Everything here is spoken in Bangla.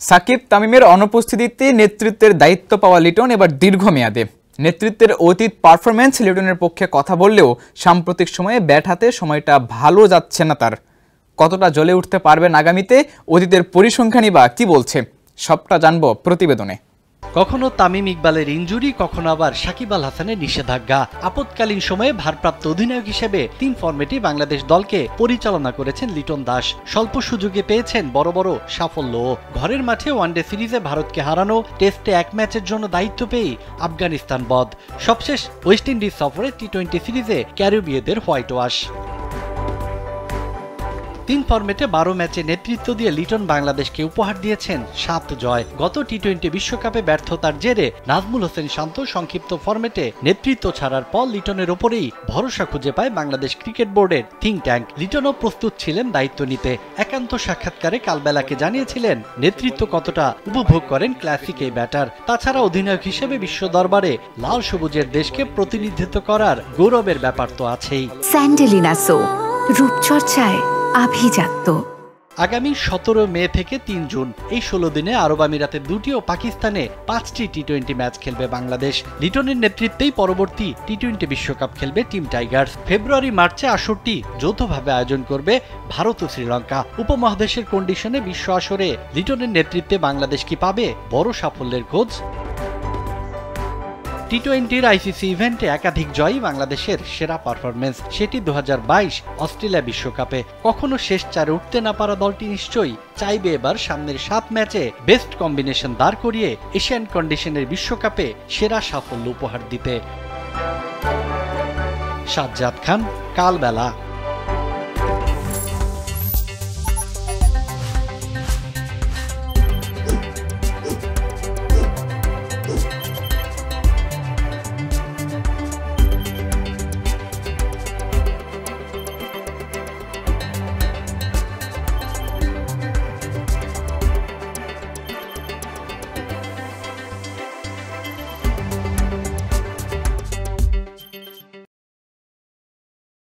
সাকিব তামিমের অনুপস্থিতিতে নেতৃত্বের দায়িত্ব পাওয়া লিটন এবার দীর্ঘমেয়াদে। নেতৃত্বের অতীত পারফরম্যান্স লিটনের পক্ষে কথা বললেও সাম্প্রতিক সময়ে ব্যাট হাতে সময়টা ভালো যাচ্ছে না তার। কতটা জ্বলে উঠতে পারবেন আগামীতে, অতীতের পরিসংখ্যানই বা কি বলছে, সবটা জানবো প্রতিবেদনে। কখনো তামিম ইকবালের ইনজুরি, কখনো আবার সাকিব আল হাসানের নিষেধাজ্ঞা। আপৎকালীন সময়ে ভারপ্রাপ্ত অধিনায়ক হিসেবে 3 ফরম্যাটে বাংলাদেশ দলকে পরিচালনা করেছেন লিটন দাস। স্বল্প সুযোগে পেয়েছেন বড় বড় সাফল্য। ঘরের মাঠে ওয়ানডে সিরিজে ভারতকে হারানো, টেস্টে 1 ম্যাচের জন্য দায়িত্ব পেয়ে আফগানিস্তান বধ, সবশেষ ওয়েস্ট ইন্ডিজ সফরে টি-20 সিরিজে ক্যারিবীয়দের হোয়াইট ওয়াশ। 3 ফরম্যাটে 12 ম্যাচে নেতৃত্ব দিয়ে লিটন বাংলাদেশকে উপহার দিয়েছেন 7 জয়। গত টি-20 বিশ্বকাপে ব্যর্থতার জেরে নাজমুল হোসেন শান্ত সংক্ষিপ্ত ফরম্যাটে নেতৃত্ব ছাড়ার পর লিটনের ওপরেই ভরসা খুঁজে পায় বাংলাদেশ ক্রিকেট বোর্ডের থিঙ্ক ট্যাঙ্ক। লিটনও প্রস্তুত ছিলেন দায়িত্ব নিতে। একান্ত সাক্ষাৎকারে কালবেলাকে জানিয়েছিলেন নেতৃত্ব কতটা উপভোগ করেন ক্লাসিক এই ব্যাটার। তাছাড়া অধিনায়ক হিসেবে বিশ্ব দরবারে লাল সবুজের দেশকে প্রতিনিধিত্ব করার গৌরবের ব্যাপার তো আছেই। স্যান্ডেলিনা সো, রূপচর্চায় আভিজাত্য। আগামী 17 মে থেকে 3 জুন এই 16 দিনে আরব আমিরাতে 2টি ও পাকিস্তানে 5টি টি-20 ম্যাচ খেলবে বাংলাদেশ। লিটনের নেতৃত্বেই পরবর্তী টি-20 বিশ্বকাপ খেলবে টিম টাইগার্স। ফেব্রুয়ারি মার্চে আসরটি যৌথভাবে আয়োজন করবে ভারত ও শ্রীলঙ্কা। উপমহাদেশের কন্ডিশনে বিশ্ব আসরে লিটনের নেতৃত্বে বাংলাদেশ কি পাবে বড় সাফল্যের খোঁজ? টি-20 আইসিসি ইভেন্টে একাধিক জয়ই বাংলাদেশের সেরা পারফরমেন্স, সেটি 2022 অস্ট্রেলিয়া বিশ্বকাপে। কখনো শেষ 4-এ উঠতে না পারা দলটি নিশ্চয়ই চাইবে এবার সামনের 7 ম্যাচে বেস্ট কম্বিনেশন দাঁড় করিয়ে এশিয়ান কন্ডিশনের বিশ্বকাপে সেরা সাফল্য উপহার দিতে। সাজ্জাদ খান, কালবেলা।